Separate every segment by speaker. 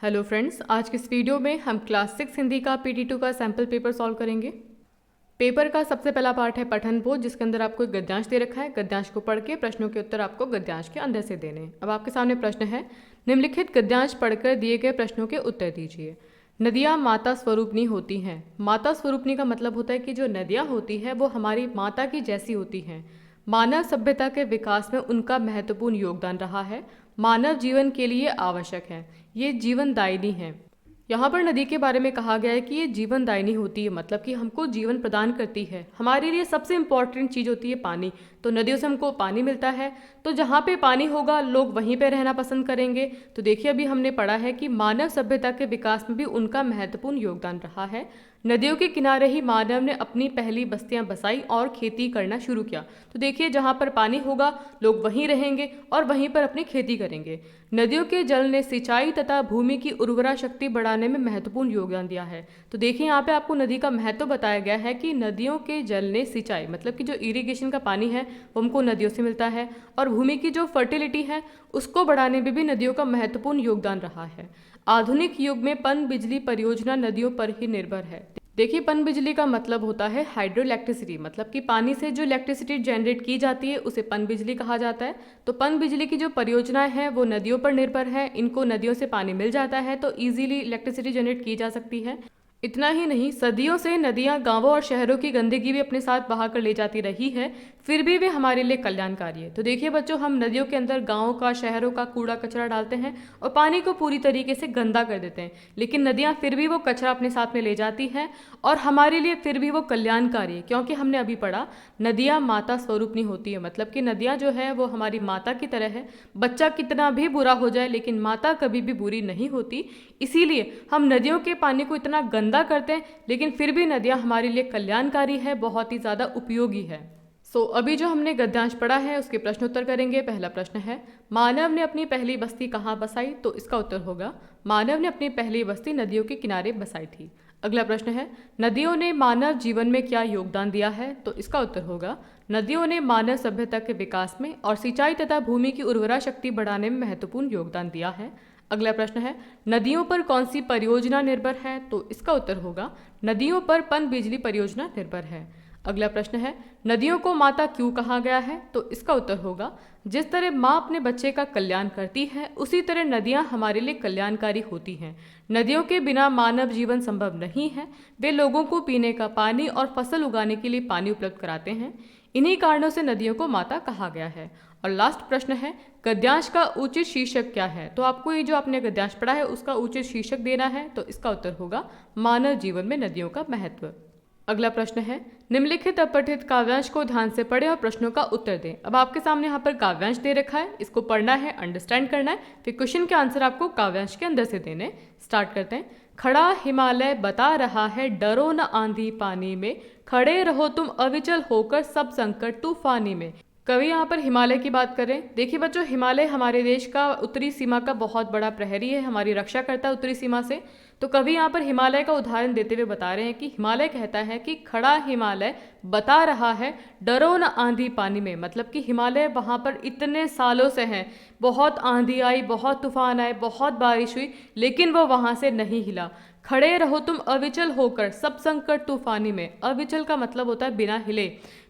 Speaker 1: Hello friends, आज के इस वीडियो में हम क्लास 6 हिंदी का PT2 का सैम्पल पेपर सॉल्व करेंगे। पेपर का सबसे पहला पार्ट है पठन बोध, जिसके अंदर आपको एक गद्यांश दे रखा है। गद्यांश को पढ़ के प्रश्नों के उत्तर आपको गद्यांश के अंदर से देने हैं। अब आपके सामने प्रश्न है, निम्नलिखित गद्यांश पढ़कर दिए गए प्रश्नों के उत्तर दीजिए। नदियाँ माता स्वरूपनी होती हैं। माता स्वरूपनी का मतलब होता है कि जो नदियाँ होती हैं वो हमारी माता की जैसी होती हैं। मानव सभ्यता के विकास में उनका महत्वपूर्ण योगदान रहा है। मानव जीवन के लिए आवश्यक है। ये जीवनदायिनी है। यहाँ पर नदी के बारे में कहा गया है कि ये जीवनदायिनी होती है, मतलब कि हमको जीवन प्रदान करती है। हमारे लिए सबसे इम्पॉर्टेंट चीज़ होती है पानी। तो नदियों से हमको पानी मिलता है, तो जहाँ पे पानी होगा लोग वहीं पे रहना पसंद करेंगे। तो देखिए, अभी हमने पढ़ा है कि मानव सभ्यता के विकास में भी उनका महत्वपूर्ण योगदान रहा है। नदियों के किनारे ही मानव ने अपनी पहली बस्तियां बसाई और खेती करना शुरू किया। तो देखिए, जहाँ पर पानी होगा लोग वहीं रहेंगे और वहीं पर अपनी खेती करेंगे। नदियों के जल ने सिंचाई तथा भूमि की उर्वरा शक्ति बढ़ाने में महत्वपूर्ण योगदान दिया है। तो देखिए, यहाँ पे आपको नदी का महत्व बताया गया है कि नदियों के जल ने सिंचाई, मतलब कि जो इरिगेशन का पानी है वो हमको नदियों से मिलता है, और भूमि की जो फर्टिलिटी है उसको बढ़ाने में भी नदियों का महत्वपूर्ण योगदान रहा है। आधुनिक युग में पन बिजली परियोजना नदियों पर ही निर्भर है। देखिए, पन बिजली का मतलब होता है हाइड्रो इलेक्ट्रिसिटी, मतलब कि पानी से जो इलेक्ट्रिसिटी जनरेट की जाती है उसे पन बिजली कहा जाता है। तो पन बिजली की जो परियोजनाएं हैं वो नदियों पर निर्भर है। इनको नदियों से पानी मिल जाता है तो इजीली इलेक्ट्रिसिटी जनरेट की जा सकती है। इतना ही नहीं, सदियों से नदियां गांवों और शहरों की गंदगी भी अपने साथ बहा कर ले जाती रही है, फिर भी वे हमारे लिए कल्याणकारी है। तो देखिए बच्चों, हम नदियों के अंदर गांवों का, शहरों का कूड़ा कचरा डालते हैं और पानी को पूरी तरीके से गंदा कर देते हैं, लेकिन नदियां फिर भी वो कचरा अपने साथ में ले जाती हैं और हमारे लिए फिर भी वो कल्याणकारी है। क्योंकि हमने अभी पढ़ा, नदियाँ माता स्वरूपनी होती है, मतलब कि नदियाँ जो है वो हमारी माता की तरह है। बच्चा कितना भी बुरा हो जाए लेकिन माता कभी भी बुरी नहीं होती। इसीलिए हम नदियों के पानी को इतना गंदा करते हैं, लेकिन फिर भी नदियाँ हमारे लिए कल्याणकारी है, बहुत ही ज़्यादा उपयोगी है। अभी जो हमने गद्यांश पढ़ा है उसके प्रश्न उत्तर करेंगे। पहला प्रश्न है, मानव ने अपनी पहली बस्ती कहाँ बसाई? तो इसका उत्तर होगा, मानव ने अपनी पहली बस्ती नदियों के किनारे बसाई थी। अगला प्रश्न है, नदियों ने मानव जीवन में क्या योगदान दिया है? तो इसका उत्तर होगा, नदियों ने मानव सभ्यता के विकास में और सिंचाई तथा भूमि की उर्वरा शक्ति बढ़ाने में महत्वपूर्ण योगदान दिया है। अगला प्रश्न है, नदियों पर कौन सी परियोजना निर्भर है? तो इसका उत्तर होगा, नदियों पर पन बिजली परियोजना निर्भर है। अगला प्रश्न है, नदियों को माता क्यों कहा गया है? तो इसका उत्तर होगा, जिस तरह माँ अपने बच्चे का कल्याण करती है उसी तरह नदियाँ हमारे लिए कल्याणकारी होती हैं। नदियों के बिना मानव जीवन संभव नहीं है। वे लोगों को पीने का पानी और फसल उगाने के लिए पानी उपलब्ध कराते हैं। इन्हीं कारणों से नदियों को माता कहा गया है। और लास्ट प्रश्न है, गद्यांश का उचित शीर्षक क्या है? तो आपको ये जो आपने गद्यांश पढ़ा है उसका उचित शीर्षक देना है। तो इसका उत्तर होगा, मानव जीवन में नदियों का महत्व। अगला प्रश्न है, निम्नलिखित अपठित काव्यांश को ध्यान से पढ़ें और प्रश्नों का उत्तर दें। अब आपके सामने यहाँ पर काव्यांश दे रखा है, इसको पढ़ना है, अंडरस्टैंड करना है, फिर क्वेश्चन के आंसर आपको काव्यांश के अंदर से देने। स्टार्ट करते हैं। खड़ा हिमालय बता रहा है, डरो न आंधी पानी में, खड़े रहो तुम अविचल होकर सब संकट तूफानी में। कवि यहाँ पर हिमालय की बात करें। देखिए बच्चों, हिमालय हमारे देश का उत्तरी सीमा का बहुत बड़ा प्रहरी है, हमारी रक्षा करता है उत्तरी सीमा से। तो कवि यहाँ पर हिमालय का उदाहरण देते हुए बता रहे हैं कि हिमालय कहता है कि खड़ा हिमालय बता रहा है, डरो न आंधी पानी में, मतलब कि हिमालय वहाँ पर इतने सालों से हैं, बहुत आंधी आई, बहुत तूफान आए, बहुत बारिश हुई, लेकिन वो वहाँ से नहीं हिला। खड़े रहो तुम अविचल होकर सब संकट तूफानी में। अविचल का मतलब होता है बिना हिले।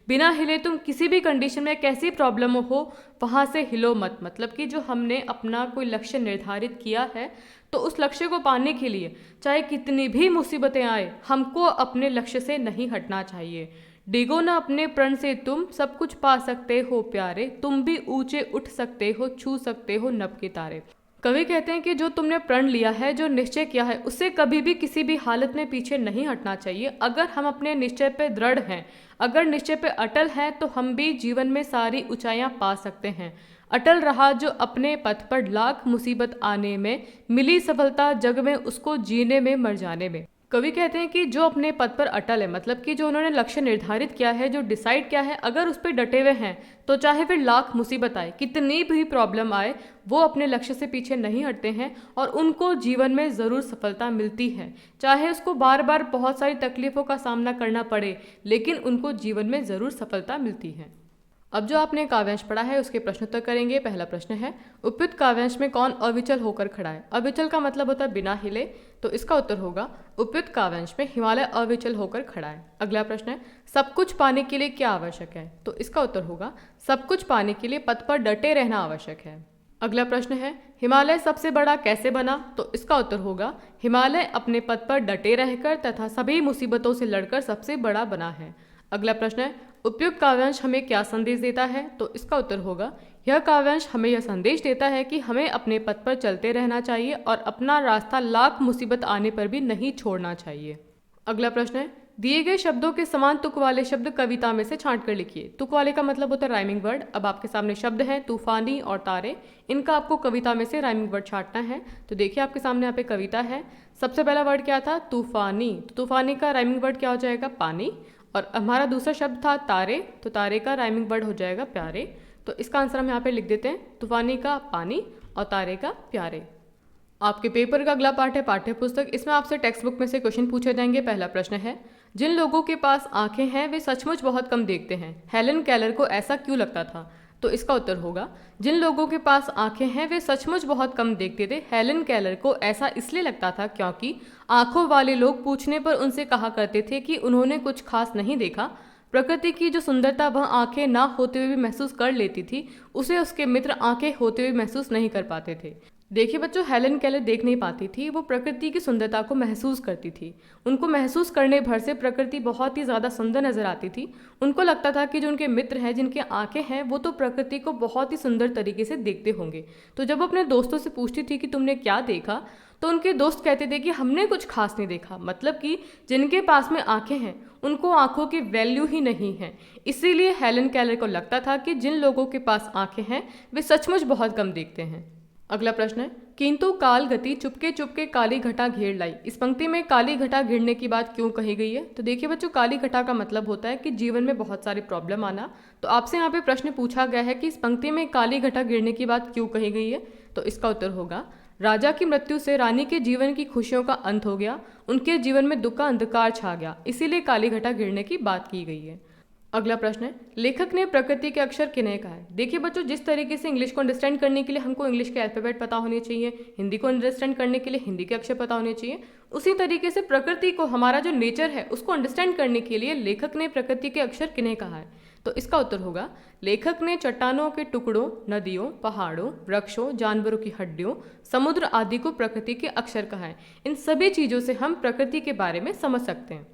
Speaker 1: बिना हिले तुम किसी भी कंडीशन में, कैसी प्रॉब्लम हो, वहाँ से हिलो मत। मतलब कि जो हमने अपना कोई लक्ष्य निर्धारित किया है तो उस लक्ष्य को पाने के लिए चाहे कितनी भी मुसीबतें आए, हमको अपने लक्ष्य से नहीं हटना चाहिए। डिगो ना अपने प्रण से तुम, सब कुछ पा सकते हो प्यारे, तुम भी ऊंचे उठ सकते हो, छू सकते हो नभ के तारे। कवि कहते हैं कि जो तुमने प्रण लिया है, जो निश्चय किया है, उससे कभी भी किसी भी हालत में पीछे नहीं हटना चाहिए। अगर हम अपने निश्चय पे दृढ़ हैं, अगर निश्चय पे अटल हैं, तो हम भी जीवन में सारी ऊंचाइयां पा सकते हैं। अटल रहा जो अपने पथ पर, लाख मुसीबत आने में मिली सफलता जग में उसको जीने में मर जाने में। कवि कहते हैं कि जो अपने पद पर अटल है, मतलब कि जो उन्होंने लक्ष्य निर्धारित किया है, जो डिसाइड किया है, अगर उस पर डटे हुए हैं तो चाहे फिर लाख मुसीबत आए, कितनी भी प्रॉब्लम आए, वो अपने लक्ष्य से पीछे नहीं हटते हैं और उनको जीवन में ज़रूर सफलता मिलती है। चाहे उसको बार बार बहुत सारी तकलीफ़ों का सामना करना पड़े, लेकिन उनको जीवन में ज़रूर सफलता मिलती है। अब जो आपने काव्यांश पढ़ा है उसके प्रश्नोत्तर करेंगे। पहला प्रश्न है, उपयुक्त काव्यांश में कौन अविचल होकर खड़ा है? अविचल का मतलब होता है बिना हिले, तो इसका उत्तर होगा उपयुक्त काव्यांश में हिमालय अविचल होकर खड़ा है। अगला प्रश्न है, सब कुछ पाने के लिए क्या आवश्यक है? तो इसका उत्तर होगा सब कुछ पाने के लिए पथ पर डटे रहना आवश्यक है। अगला प्रश्न है, हिमालय सबसे बड़ा कैसे बना? तो इसका उत्तर होगा हिमालय अपने पथ पर डटे रहकर तथा सभी मुसीबतों से लड़कर सबसे बड़ा बना है। अगला प्रश्न है, उपयुक्त काव्यांश हमें क्या संदेश देता है? तो इसका उत्तर होगा यह काव्यांश हमें यह संदेश देता है कि हमें अपने पथ पर चलते रहना चाहिए और अपना रास्ता लाख मुसीबत आने पर भी नहीं छोड़ना चाहिए। अगला प्रश्न है, दिए गए शब्दों के समान तुक वाले शब्द कविता में से छांट कर लिखिए। तुक वाले का मतलब होता है राइमिंग वर्ड। अब आपके सामने शब्द हैं तूफानी और तारे, इनका आपको कविता में से राइमिंग वर्ड छांटना है। तो देखिए आपके सामने यहाँ पे कविता है। सबसे पहला वर्ड क्या था? तूफानी। तो तूफानी का राइमिंग वर्ड क्या हो जाएगा? पानी। और हमारा दूसरा शब्द था तारे, तो तारे का राइमिंग वर्ड हो जाएगा प्यारे। तो इसका आंसर हम यहाँ पे लिख देते हैं, तूफानी का पानी और तारे का प्यारे। आपके पेपर का अगला पार्ट है पाठ्य पुस्तक। इसमें आपसे टेक्स्ट बुक में से क्वेश्चन पूछे जाएंगे। पहला प्रश्न है, जिन लोगों के पास आंखें हैं वे सचमुच बहुत कम देखते हैं, हेलन केलर को ऐसा क्यों लगता था? तो इसका उत्तर होगा जिन लोगों के पास आंखें हैं वे सचमुच बहुत कम देखते थे, हेलन केलर को ऐसा इसलिए लगता था क्योंकि आंखों वाले लोग पूछने पर उनसे कहा करते थे कि उन्होंने कुछ खास नहीं देखा। प्रकृति की जो सुंदरता वह आंखें ना होते हुए भी महसूस कर लेती थी, उसे उसके मित्र आंखें होते हुए महसूस नहीं कर पाते थे। देखिए बच्चों, हेलन केलर देख नहीं पाती थी, वो प्रकृति की सुंदरता को महसूस करती थी। उनको महसूस करने भर से प्रकृति बहुत ही ज़्यादा सुंदर नजर आती थी। उनको लगता था कि जो उनके मित्र हैं, जिनके आंखें हैं, वो तो प्रकृति को बहुत ही सुंदर तरीके से देखते होंगे। तो जब वो अपने दोस्तों से पूछती थी कि तुमने क्या देखा, तो उनके दोस्त कहते थे कि हमने कुछ खास नहीं देखा। मतलब कि जिनके पास में आंखें हैं उनको आंखों की वैल्यू ही नहीं है। इसीलिए हेलन केलर को लगता था कि जिन लोगों के पास आंखें हैं वे सचमुच बहुत कम देखते हैं। अगला प्रश्न है, किंतु काल गति चुपके चुपके काली घटा घेर लाई। इस पंक्ति में काली घटा घेरने की बात क्यों कही गई है? तो देखिए बच्चों, काली घटा का मतलब होता है कि जीवन में बहुत सारी प्रॉब्लम आना। तो आपसे यहाँ पे प्रश्न पूछा गया है कि इस पंक्ति में काली घटा घेरने की बात क्यों कही गई है? तो इसका उत्तर होगा राजा की मृत्यु से रानी के जीवन की खुशियों का अंत हो गया, उनके जीवन में दुख का अंधकार छा गया, इसीलिए काली घटा घेरने की बात की गई है। अगला प्रश्न है, लेखक ने प्रकृति के अक्षर किन्हें कहा है? देखिए बच्चों, जिस तरीके से इंग्लिश को अंडरस्टैंड करने के लिए हमको इंग्लिश के अल्फाबेट पता होने चाहिए, हिंदी को अंडरस्टैंड करने के लिए हिंदी के अक्षर पता होने चाहिए, उसी तरीके से प्रकृति को, हमारा जो नेचर है, उसको अंडरस्टैंड करने के लिए लेखक ने प्रकृति के अक्षर किन्हें कहा है? तो इसका उत्तर होगा लेखक ने चट्टानों के टुकड़ों, नदियों, पहाड़ों, वृक्षों, जानवरों की हड्डियों, समुद्र आदि को प्रकृति के अक्षर कहा है। इन सभी चीज़ों से हम प्रकृति के बारे में समझ सकते हैं।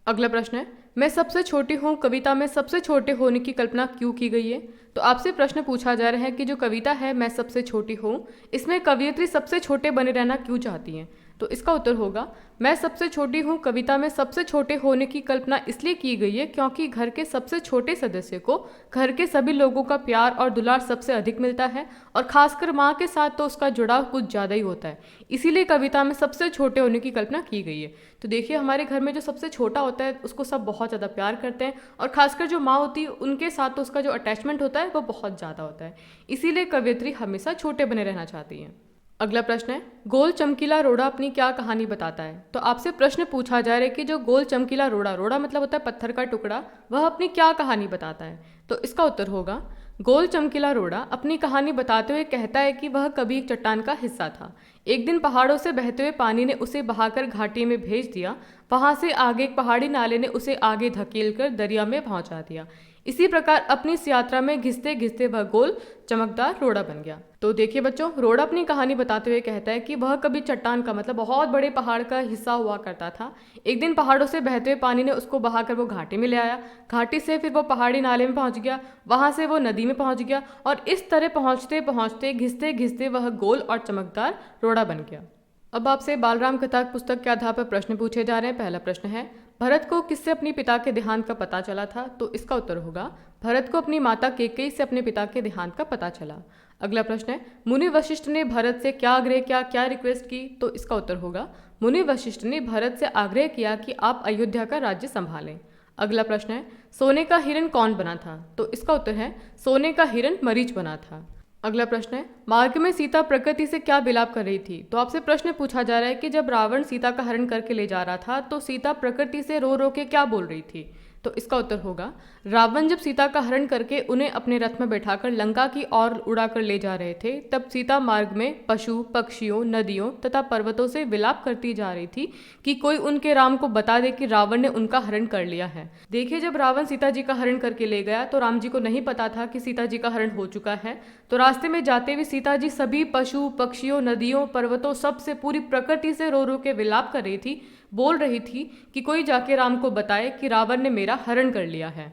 Speaker 1: अगला प्रश्न है, मैं सबसे छोटी हूँ कविता में सबसे छोटे होने की कल्पना क्यों की गई है? तो आपसे प्रश्न पूछा जा रहा है कि जो कविता है मैं सबसे छोटी हूँ, इसमें कवयित्री सबसे छोटे बने रहना क्यों चाहती हैं? तो इसका उत्तर होगा मैं सबसे छोटी हूँ कविता में सबसे छोटे होने की कल्पना इसलिए की गई है क्योंकि घर के सबसे छोटे सदस्य को घर के सभी लोगों का प्यार और दुलार सबसे अधिक मिलता है और खासकर माँ के साथ तो उसका जुड़ाव कुछ ज़्यादा ही होता है। इसीलिए कविता में सबसे छोटे होने की कल्पना की गई है। तो देखिए, हमारे घर में जो सबसे छोटा होता है उसको सब बहुत ज़्यादा प्यार करते हैं और खासकर जो माँ होती है उनके साथ तो उसका जो अटैचमेंट होता है वो बहुत ज़्यादा होता है। इसीलिए कवयित्री हमेशा छोटे बने रहना चाहती हैं। अगला प्रश्न है, गोल चमकीला रोड़ा अपनी क्या कहानी बताता है? तो आपसे प्रश्न पूछा जा रहा है कि जो गोल चमकीला रोड़ा, रोड़ा मतलब होता है पत्थर का टुकड़ा, वह अपनी क्या कहानी बताता है? तो इसका उत्तर होगा गोल चमकीला रोड़ा अपनी कहानी बताते हुए कहता है कि वह कभी एक चट्टान का हिस्सा था। एक दिन पहाड़ों से बहते हुए पानी ने उसे बहाकर घाटी में भेज दिया। वहां से आगे एक पहाड़ी नाले ने उसे आगे धकेलकर दरिया में पहुंचा दिया। इसी प्रकार अपनी इस यात्रा में घिसते घिसते वह गोल चमकदार रोड़ा बन गया। तो देखिए बच्चों, रोड़ा अपनी कहानी बताते हुए कहता है कि वह कभी चट्टान का मतलब बहुत बड़े पहाड़ का हिस्सा हुआ करता था। एक दिन पहाड़ों से बहते हुए पानी ने उसको बहाकर वो घाटी में ले आया। घाटी से फिर वो पहाड़ी नाले में पहुंच गया, वहां से वो नदी में पहुंच गया और इस तरह पहुंचते पहुंचते घिसते घिसते वह गोल और चमकदार रोड़ा बन गया। अब आपसे बालराम कथा पुस्तक के आधार पर प्रश्न पूछे जा रहे हैं। पहला प्रश्न है, भरत को किससे अपने पिता के देहांत का पता चला था? तो इसका उत्तर होगा भरत को अपनी माता केकई से अपने पिता के देहांत का पता चला। अगला प्रश्न है, मुनि वशिष्ठ ने भरत से क्या आग्रह किया, क्या रिक्वेस्ट की? तो इसका उत्तर होगा मुनि वशिष्ठ ने भरत से आग्रह किया कि आप अयोध्या का राज्य संभालें। अगला प्रश्न है, सोने का हिरण कौन बना था? तो इसका उत्तर है सोने का हिरण मरीच बना था। अगला प्रश्न है, मार्ग में सीता प्रकृति से क्या विलाप कर रही थी? तो आपसे प्रश्न पूछा जा रहा है कि जब रावण सीता का हरण करके ले जा रहा था तो सीता प्रकृति से रो रो के क्या बोल रही थी? तो इसका उत्तर होगा रावण जब सीता का हरण करके उन्हें अपने रथ में बैठाकर लंका की ओर उड़ाकर ले जा रहे थे, तब सीता मार्ग में पशु पक्षियों नदियों तथा पर्वतों से विलाप करती जा रही थी कि कोई उनके राम को बता दे कि रावण ने उनका हरण कर लिया है। देखिए, जब रावण सीता जी का हरण करके ले गया तो राम जी को नहीं पता था कि सीता जी का हरण हो चुका है। तो रास्ते में जाते हुए सीता जी सभी पशु पक्षियों नदियों पर्वतों सबसे पूरी प्रकृति से रो रो के विलाप कर रही थी, बोल रही थी कि कोई जाके राम को बताए कि रावण ने मेरा हरण कर लिया है।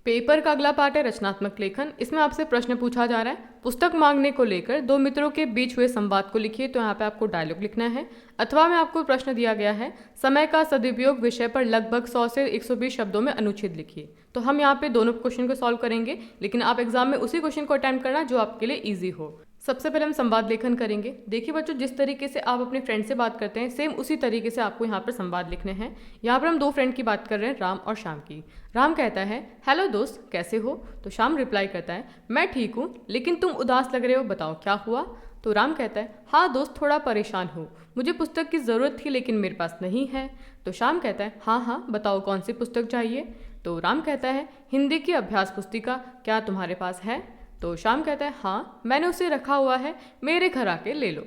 Speaker 1: पेपर का अगला पार्ट है रचनात्मक लेखन। इसमें आपसे प्रश्न पूछा जा रहा है, पुस्तक मांगने को लेकर दो मित्रों के बीच हुए संवाद को लिखिए। तो यहाँ पे आपको डायलॉग लिखना है, अथवा में आपको प्रश्न दिया गया है समय का सदुपयोग विषय पर लगभग 100 से 120 शब्दों में अनुच्छेद लिखिए। तो हम यहाँ पे दोनों क्वेश्चन को सॉल्व करेंगे, लेकिन आप एग्जाम में उसी क्वेश्चन को अटेम्प्ट करना जो आपके लिए ईजी हो। सबसे पहले हम संवाद लेखन करेंगे। देखिए बच्चों, जिस तरीके से आप अपने फ्रेंड से बात करते हैं सेम उसी तरीके से आपको यहाँ पर संवाद लिखने हैं। यहाँ पर हम दो फ्रेंड की बात कर रहे हैं, राम और श्याम की। राम कहता है, हेलो दोस्त, कैसे हो? तो श्याम रिप्लाई करता है, मैं ठीक हूँ, लेकिन तुम उदास लग रहे हो, बताओ क्या हुआ? तो राम कहता है, हाँ दोस्त, थोड़ा परेशान हूँ, मुझे पुस्तक की ज़रूरत थी लेकिन मेरे पास नहीं है। तो श्याम कहता है, हाँ हाँ बताओ कौन सी पुस्तक चाहिए? तो राम कहता है, हिंदी की अभ्यास पुस्तिका, क्या तुम्हारे पास है? तो श्याम कहता है, हाँ मैंने उसे रखा हुआ है, मेरे घर आके ले लो।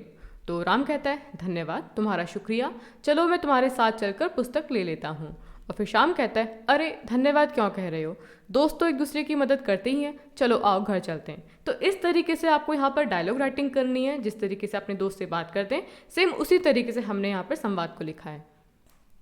Speaker 1: तो राम कहता है, धन्यवाद, तुम्हारा शुक्रिया, चलो मैं तुम्हारे साथ चलकर पुस्तक ले लेता हूँ। और फिर श्याम कहता है, अरे धन्यवाद क्यों कह रहे हो, दोस्त तो एक दूसरे की मदद करते ही हैं, चलो आओ घर चलते हैं। तो इस तरीके से आपको यहाँ पर डायलॉग राइटिंग करनी है। जिस तरीके से अपने दोस्त से बात करते हैं सेम उसी तरीके से हमने यहाँ पर संवाद को लिखा है।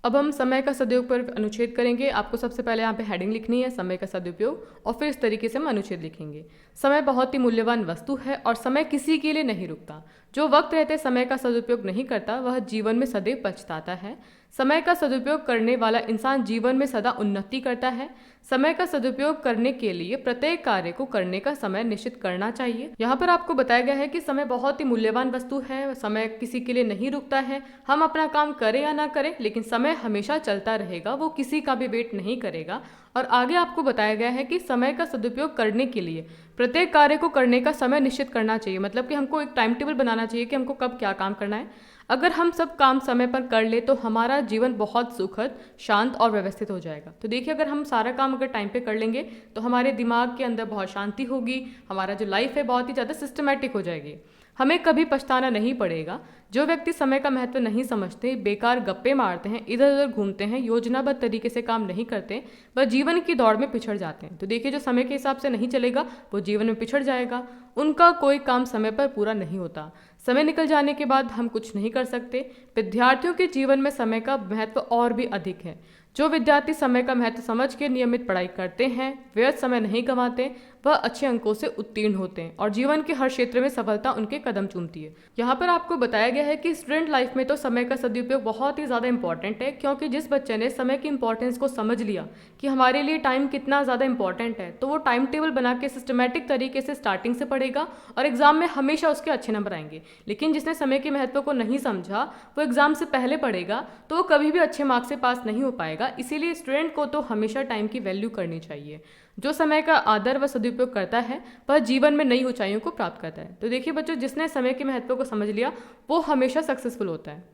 Speaker 1: अब हम समय का सदुपयोग पर अनुच्छेद करेंगे। आपको सबसे पहले यहाँ पे हेडिंग लिखनी है, समय का सदुपयोग, और फिर इस तरीके से हम अनुच्छेद लिखेंगे। समय बहुत ही मूल्यवान वस्तु है और समय किसी के लिए नहीं रुकता। जो वक्त रहते समय का सदुपयोग नहीं करता वह जीवन में सदैव पछताता है। समय का सदुपयोग करने वाला इंसान जीवन में सदा उन्नति करता है। समय का सदुपयोग करने के लिए प्रत्येक कार्य को करने का समय निश्चित करना चाहिए। यहाँ पर आपको बताया गया है कि समय बहुत ही मूल्यवान वस्तु है, समय किसी के लिए नहीं रुकता है। हम अपना काम करें या ना करें, लेकिन समय हमेशा चलता रहेगा, वो किसी का भी वेट नहीं करेगा। और आगे आपको बताया गया है कि समय का सदुपयोग करने के लिए प्रत्येक कार्य को करने का समय निश्चित करना चाहिए। मतलब कि हमको एक टाइम टेबल बनाना चाहिए कि हमको कब क्या काम करना है। अगर हम सब काम समय पर कर ले तो हमारा जीवन बहुत सुखद, शांत और व्यवस्थित हो जाएगा। तो देखिए, अगर हम सारा काम अगर टाइम पे कर लेंगे तो हमारे दिमाग के अंदर बहुत शांति होगी, हमारा जो लाइफ है बहुत ही ज़्यादा सिस्टमैटिक हो जाएगी, हमें कभी पछताना नहीं पड़ेगा। जो व्यक्ति समय का महत्व नहीं समझते, बेकार गप्पे मारते हैं, इधर उधर घूमते हैं, योजनाबद्ध तरीके से काम नहीं करते, वह जीवन की दौड़ में पिछड़ जाते हैं। तो देखिए, जो समय के हिसाब से नहीं चलेगा वो जीवन में पिछड़ जाएगा, उनका कोई काम समय पर पूरा नहीं होता। समय निकल जाने के बाद हम कुछ नहीं कर सकते। विद्यार्थियों के जीवन में समय का महत्व और भी अधिक है। जो विद्यार्थी समय का महत्व समझ के नियमित पढ़ाई करते हैं, व्यर्थ समय नहीं गंवाते, वह अच्छे अंकों से उत्तीर्ण होते हैं और जीवन के हर क्षेत्र में सफलता उनके कदम चूमती है। यहाँ पर आपको बताया गया है कि स्टूडेंट लाइफ में तो समय का सदुपयोग बहुत ही ज़्यादा इंपॉर्टेंट है, क्योंकि जिस बच्चे ने समय की इंपॉर्टेंस को समझ लिया कि हमारे लिए टाइम कितना ज़्यादा इंपॉर्टेंट है, तो वो टाइम टेबल बना के सिस्टमेटिक तरीके से स्टार्टिंग से पढ़ेगा और एग्जाम में हमेशा उसके अच्छे नंबर आएंगे। लेकिन जिसने समय के महत्व को नहीं समझा, वो एग्जाम से पहले पढ़ेगा तो वो कभी भी अच्छे मार्क्स से पास नहीं हो पाएगा। इसीलिए स्टूडेंट को तो हमेशा टाइम की वैल्यू करनी चाहिए। जो समय का आदर व सदुपयोग करता है वह जीवन में नई ऊंचाइयों को प्राप्त करता है। तो देखिए बच्चों, जिसने समय के महत्व को समझ लिया वो हमेशा सक्सेसफुल होता है।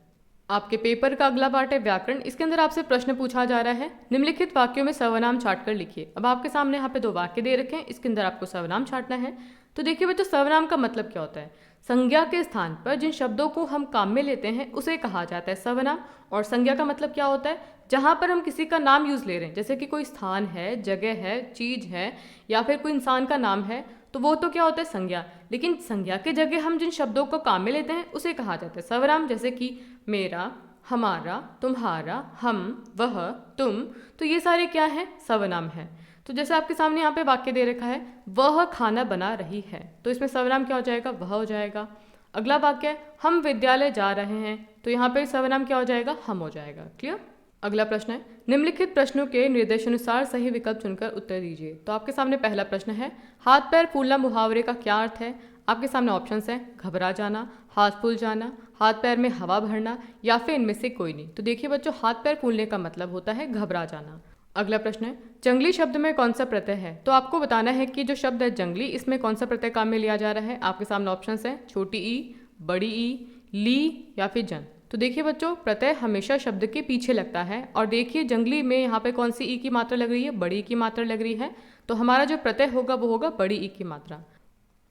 Speaker 1: आपके पेपर का अगला पार्ट है व्याकरण। इसके अंदर आपसे प्रश्न पूछा जा रहा है, निम्नलिखित वाक्यों में सर्वनाम छाट कर लिखिए। अब आपके सामने यहाँ पे दो वाक्य दे रखे हैं, इसके अंदर आपको सर्वनाम छाटना है। तो देखिए बच्चों, सर्वनाम का मतलब क्या होता है? संज्ञा के स्थान पर जिन शब्दों को हम काम में लेते हैं उसे कहा जाता है सर्वनाम। और संज्ञा का मतलब क्या होता है? जहाँ पर हम किसी का नाम यूज ले रहे हैं, जैसे कि कोई स्थान है, जगह है, चीज है, या फिर कोई इंसान का नाम है, तो वो तो क्या होता है? संज्ञा। लेकिन संज्ञा के जगह हम जिन शब्दों को काम में लेते हैं उसे कहा जाता है सर्वनाम। जैसे कि मेरा, हमारा, तुम्हारा, हम, वह, तुम, तो ये सारे क्या है? सर्वनाम है। तो जैसे आपके सामने यहाँ पे वाक्य दे रखा है, वह खाना बना रही है, तो इसमें सर्वनाम क्या हो जाएगा? वह हो जाएगा। अगला वाक्य है, हम विद्यालय जा रहे हैं, तो यहाँ पे सर्वनाम क्या हो जाएगा? हम हो जाएगा। क्लियर? अगला प्रश्न है, निम्नलिखित प्रश्नों के निर्देशानुसार सही विकल्प चुनकर उत्तर दीजिए। तो आपके सामने पहला प्रश्न है, हाथ पैर फूलना मुहावरे का क्या अर्थ है? आपके सामने ऑप्शंस हैं, घबरा जाना, हाथ फूल जाना, हाथ पैर में हवा भरना, या फिर इनमें से कोई नहीं। तो देखिए बच्चों, हाथ पैर फूलने का मतलब होता है घबरा जाना। अगला प्रश्न है, जंगली शब्द में कौन सा प्रत्यय है? तो आपको बताना है कि जो शब्द है जंगली, इसमें कौन सा प्रत्यय काम में लिया जा रहा है। आपके सामने ऑप्शंस हैं, छोटी ई, बड़ी ई, ली या फिर जन। तो देखिए बच्चों, प्रत्यय हमेशा शब्द के पीछे लगता है और देखिए जंगली में यहाँ पे कौन सी ई की मात्रा लग रही है, बड़ी ई की मात्रा लग रही है, तो हमारा जो प्रत्यय होगा वो होगा बड़ी ई की मात्रा।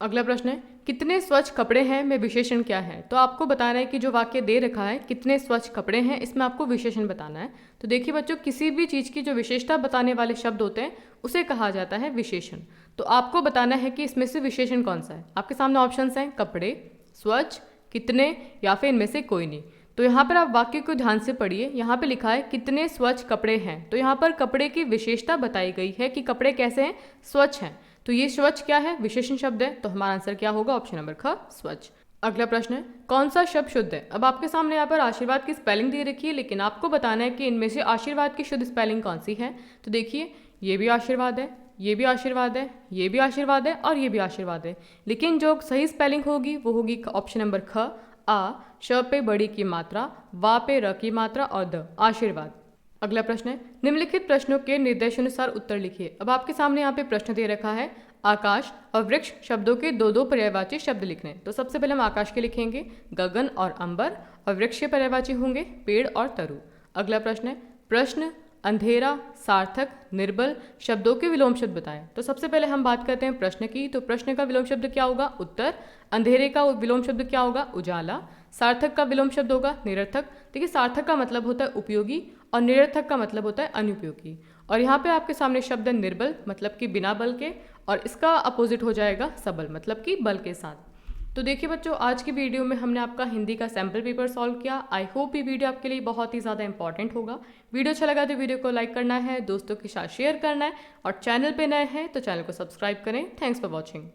Speaker 1: अगला प्रश्न है, कितने स्वच्छ कपड़े हैं में विशेषण क्या है। तो आपको बताना है कि जो वाक्य दे रखा है कितने स्वच्छ कपड़े हैं, इसमें आपको विशेषण बताना है। तो देखिए बच्चों, किसी भी चीज़ की जो विशेषता बताने वाले शब्द होते हैं उसे कहा जाता है विशेषण। तो आपको बताना है कि इसमें से विशेषण कौन सा है। आपके सामने ऑप्शंस हैं कपड़े, स्वच्छ, कितने या फिर इनमें से कोई नहीं। तो यहाँ पर आप वाक्य को ध्यान से पढ़िए। यहाँ पे लिखा है कितने स्वच्छ कपड़े हैं, तो यहाँ पर कपड़े की विशेषता बताई गई है कि कपड़े कैसे हैं, स्वच्छ हैं। तो ये स्वच्छ क्या है, विशेषण शब्द है, तो हमारा आंसर क्या होगा, ऑप्शन नंबर ख, स्वच्छ। अगला प्रश्न है, कौन सा शब्द शुद्ध है। अब आपके सामने यहाँ पर आशीर्वाद की स्पेलिंग दे रखी है, लेकिन आपको बताना है कि इनमें से आशीर्वाद की शुद्ध स्पेलिंग कौन सी है। तो देखिए, ये भी आशीर्वाद है, ये भी आशीर्वाद है, ये भी आशीर्वाद है और ये भी आशीर्वाद है, लेकिन जो सही स्पेलिंग होगी वो होगी ऑप्शन नंबर ख, आ, श पे बड़ी की मात्रा, वा पे र की मात्रा और द, आशीर्वाद। अगला प्रश्न है, निम्नलिखित प्रश्नों के निर्देशानुसार उत्तर लिखिए। अब आपके सामने यहाँ पे प्रश्न दे रखा है, आकाश और वृक्ष शब्दों के दो दो पर्यायवाची शब्द लिखने। तो सबसे पहले हम आकाश के लिखेंगे गगन और अंबर, और वृक्ष के पर्यायवाची होंगे पेड़ और तरु। अगला प्रश्न है, प्रश्न, अंधेरा, सार्थक, निर्बल शब्दों के विलोम शब्द बताएं। तो सबसे पहले हम बात करते हैं प्रश्न की। तो प्रश्न का विलोम शब्द क्या होगा, उत्तर। अंधेरे का विलोम शब्द क्या होगा, उजाला। सार्थक का विलोम शब्द होगा निरर्थक। देखिए, सार्थक का मतलब होता है उपयोगी और निरर्थक का मतलब होता है अनुपयोगी। और यहाँ पे आपके सामने शब्द है निर्बल, मतलब कि बिना बल के, और इसका अपोजिट हो जाएगा सबल, मतलब कि बल के साथ। तो देखिए बच्चों, आज की वीडियो में हमने आपका हिंदी का सैम्पल पेपर सॉल्व किया। आई होप ये वीडियो आपके लिए बहुत ही ज़्यादा इंपॉर्टेंट होगा। वीडियो अच्छा लगा तो वीडियो को लाइक करना है, दोस्तों के साथ शेयर करना है, और चैनल पे नए हैं तो चैनल को सब्सक्राइब करें। Thanks for watching.